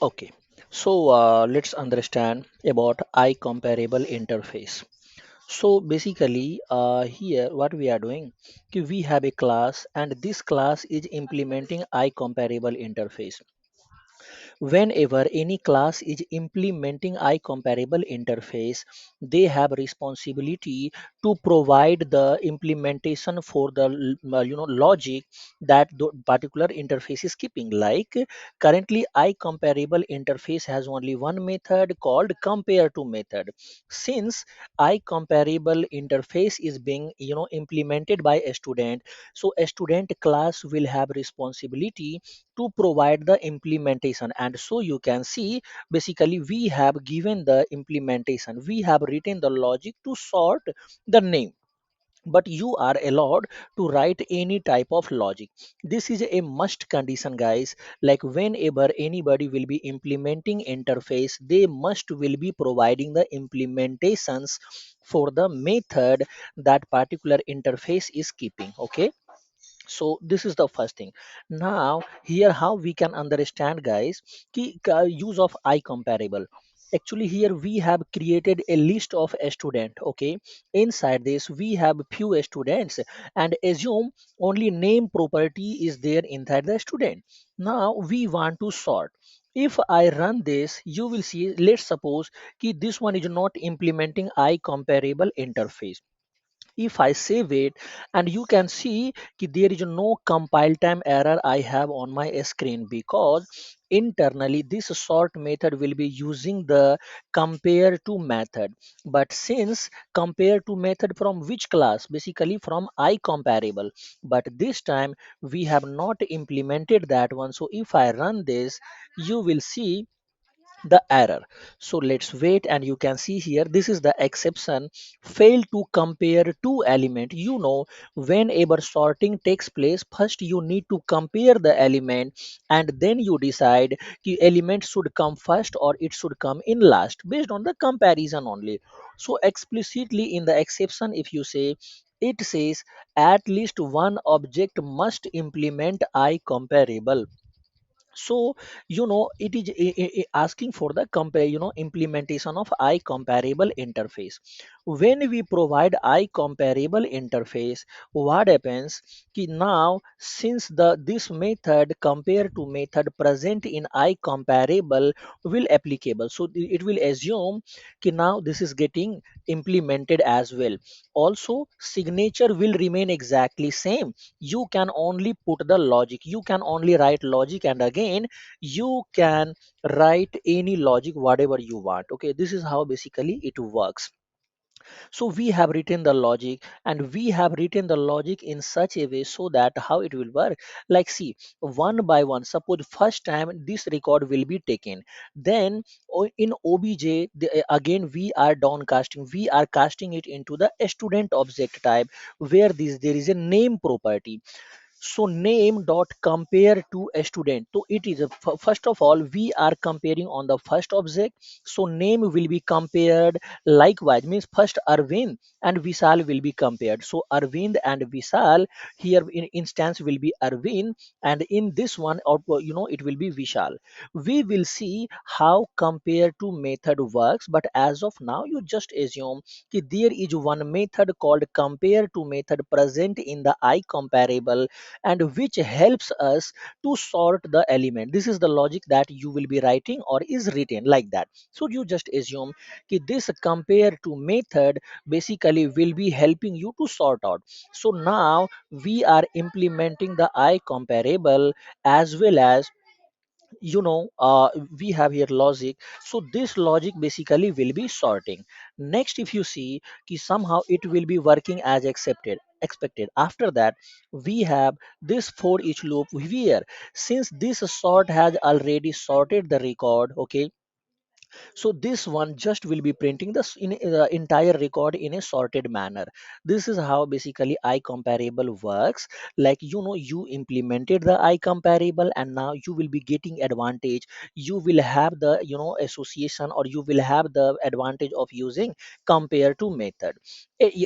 Okay, so let's understand about IComparable Interface. So basically, here what we are doing, we have a class and this class is implementing IComparable Interface. Whenever any class is implementing IComparable interface, they have responsibility to provide the implementation for the logic that the particular interface is keeping. Like currently IComparable interface has only one method called CompareTo method. Since IComparable interface is being implemented by a student, so a student class will have responsibility to provide the implementation. And so you can see basically we have given the implementation, we have written the logic to sort the name, but you are allowed to write any type of logic. This is a must condition, guys. Like whenever anybody will be implementing interface, they must will be providing the implementations for the method that particular interface is keeping. Okay, so this is the first thing. Now here how we can understand, guys, use of IComparable. Actually here we have created a list of a student. Okay, inside this we have few students and assume only name property is there inside the student. Now we want to sort. If I run this, you will see, let's suppose this one is not implementing IComparable interface. If I save it, and you can see there is no compile time error I have on my screen, because internally this sort method will be using the compare to method. But since compare to method from which class, basically from IComparable, but this time we have not implemented that one. So if I run this, you will see the error. So let's wait, and you can see here this is the exception, fail to compare two element. Whenever sorting takes place, first you need to compare the element, and then you decide the element should come first or it should come in last based on the comparison only. So explicitly in the exception, if you say, it says at least one object must implement I comparable. So it is asking for the compare implementation of I comparable interface. When we provide I comparable interface, what happens now, since the this method compare to method present in I comparable will applicable, so it will assume now this is getting implemented as well. Also signature will remain exactly same. You can only put the logic, you can only write logic, and again you can write any logic whatever you want. Okay, this is how basically it works. So we have written the logic, and we have written the logic in such a way so that how it will work. Like see, one by one, suppose first time this record will be taken, then in obj again we are downcasting, we are casting it into the student object type, where this there is a name property. So name dot compare to a student, so it is first of all we are comparing on the first object. So name will be compared, likewise means first Arvind and Vishal will be compared. So Arvind and Vishal, here in instance will be Arvind, and in this one output it will be Vishal. We will see how compare to method works, but as of now you just assume that there is one method called compare to method present in the I comparable, and which helps us to sort the element. This is the logic that you will be writing or is written like that. So you just assume this compare to method basically will be helping you to sort out. So now we are implementing the I comparable, as well as we have here logic. So this logic basically will be sorting. Next, if you see somehow it will be working as expected. After that we have this for each loop here. Since this sort has already sorted the record, okay, so this one just will be printing the entire record in a sorted manner. This is how basically I comparable works. Like you implemented the I comparable, and now you will be getting advantage. You will have the association, or you will have the advantage of using compare to method.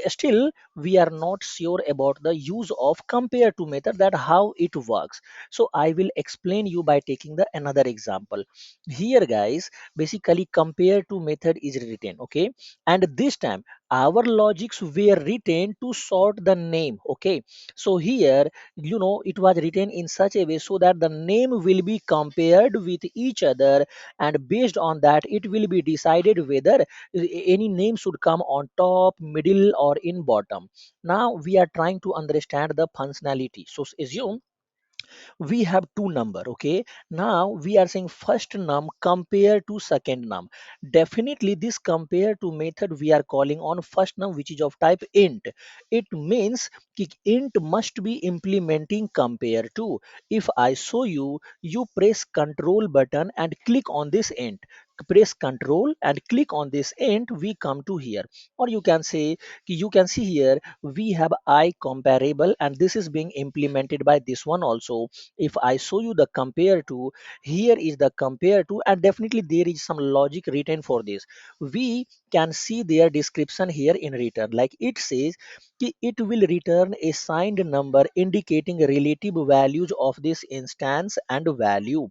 Still we are not sure about the use of compare to method, that how it works. So I will explain you by taking the another example. Here guys, basically compare to method is written, okay, and this time our logics were written to sort the name, okay. So here, it was written in such a way so that the name will be compared with each other, and based on that it will be decided whether any name should come on top, middle, or in bottom. Now we are trying to understand the functionality. So assume we have two number, okay. Now we are saying first num compare to second num. Definitely this compare to method we are calling on first num, which is of type int. It means int must be implementing compare to. If I show you, you press control button and click on this int, press control and click on this int, we come to here. Or you can say, you can see here we have I comparable, and this is being implemented by this one also. If I show you the compare to, here is the compare to, and definitely there is some logic written for this. We can see their description here in return, like it says it will return a signed number indicating relative values of this instance and value.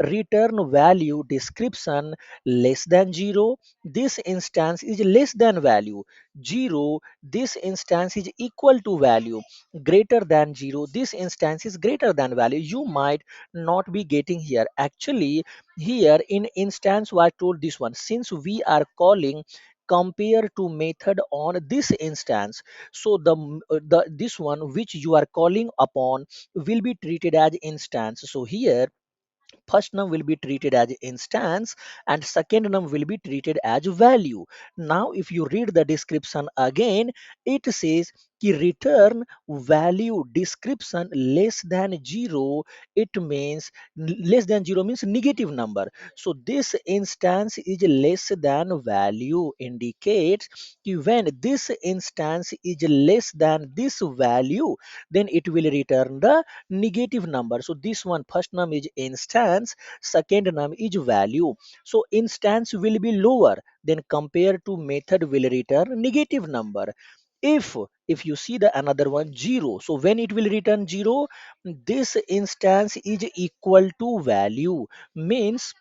Return value description less than 0, this instance is less than value. 0, this instance is equal to value. Greater than 0, this instance is greater than value. You might not be getting here. Actually here in instance was told this one, since we are calling compare to method on this instance, so the this one which you are calling upon will be treated as instance. So here first num will be treated as instance and second num will be treated as value. Now if you read the description again, it says कि return value description less than 0. It means less than 0 means negative number. So this instance is less than value indicates कि when this instance is less than this value, then it will return the negative number. So this one first num is instance, second num is value. So instance will be lower, then compared to method will return negative number. If you see the another one 0, so when it will return 0, this instance is equal to value, means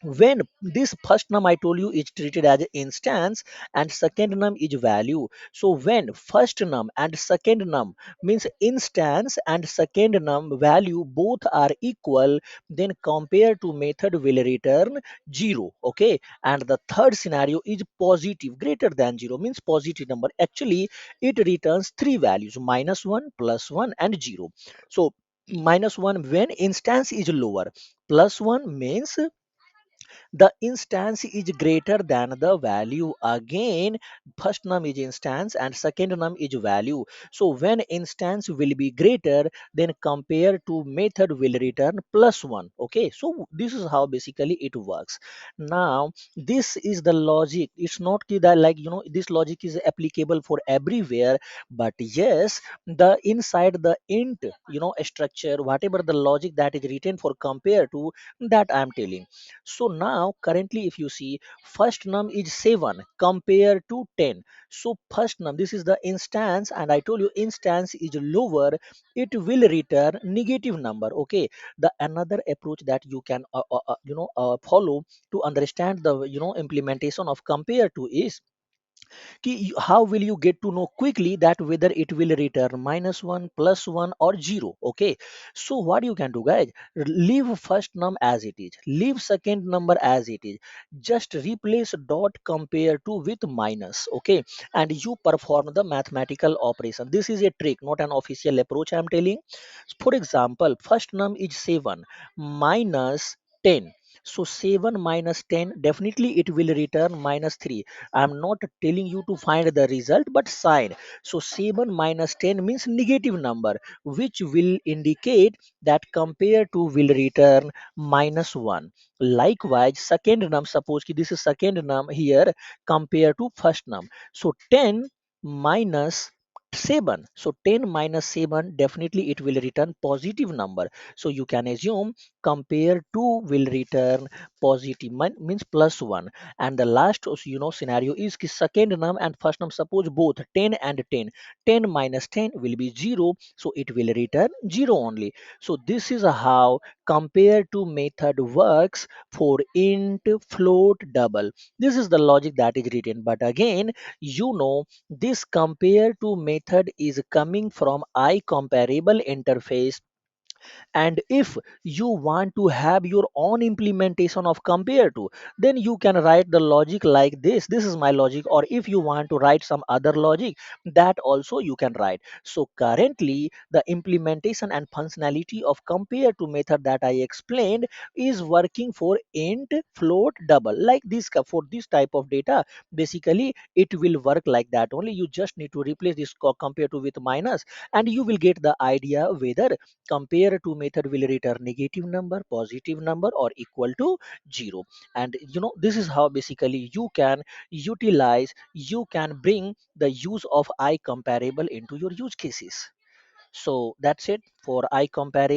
when this first num I told you is treated as an instance and second num is value. So when first num and second num means instance and second num value both are equal, then compare to method will return 0, okay. And the third scenario is positive, greater than 0 means positive number. Actually it returns three values, -1, +1 and 0. So -1 when instance is lower, +1 means the instance is greater than the value. Again first num is instance and second num is value. So when instance will be greater, then compare to method will return +1, okay. So this is how basically it works. Now this is the logic. It's not that, like, this logic is applicable for everywhere, but yes, the inside the int, structure, whatever the logic that is written for compare to, that I am telling. So now currently if you see, first num is 7 compared to 10. So first num, this is the instance, and I told you instance is lower, it will return negative number, okay. The another approach that you can follow to understand the implementation of compare to is how will you get to know quickly that whether it will return -1, +1 or 0, okay. So what you can do guys, leave first num as it is, leave second number as it is, just replace dot compare to with minus, okay, and you perform the mathematical operation. This is a trick, not an official approach I am telling. For example, first num is 7 minus 10. So 7 minus 10, definitely it will return -3. I'm not telling you to find the result, but sign. So 7 minus 10 means negative number, which will indicate that compare to will return -1. Likewise, second num, suppose ki this is second num here, compare to first num. So 10 minus 7. So 10 minus 7, definitely it will return positive number. So you can assume compare to will return positive, means plus 1. And the last scenario is ki second num and first num, suppose both 10 and 10. 10 minus 10 will be 0. So it will return 0 only. So this is how compare to method works for int, float, double. This is the logic that is written. But again, this compare to method is coming from IComparable interface, and if you want to have your own implementation of compare to, then you can write the logic like this is my logic, or if you want to write some other logic, that also you can write. So currently the implementation and functionality of compare to method that I explained is working for int, float, double, like this. For this type of data, basically it will work like that only. You just need to replace this compare to with minus, and you will get the idea whether compare to method will return negative number, positive number, or equal to 0. And this is how basically you can bring the use of I comparable into your use cases. So that's it for I comparable.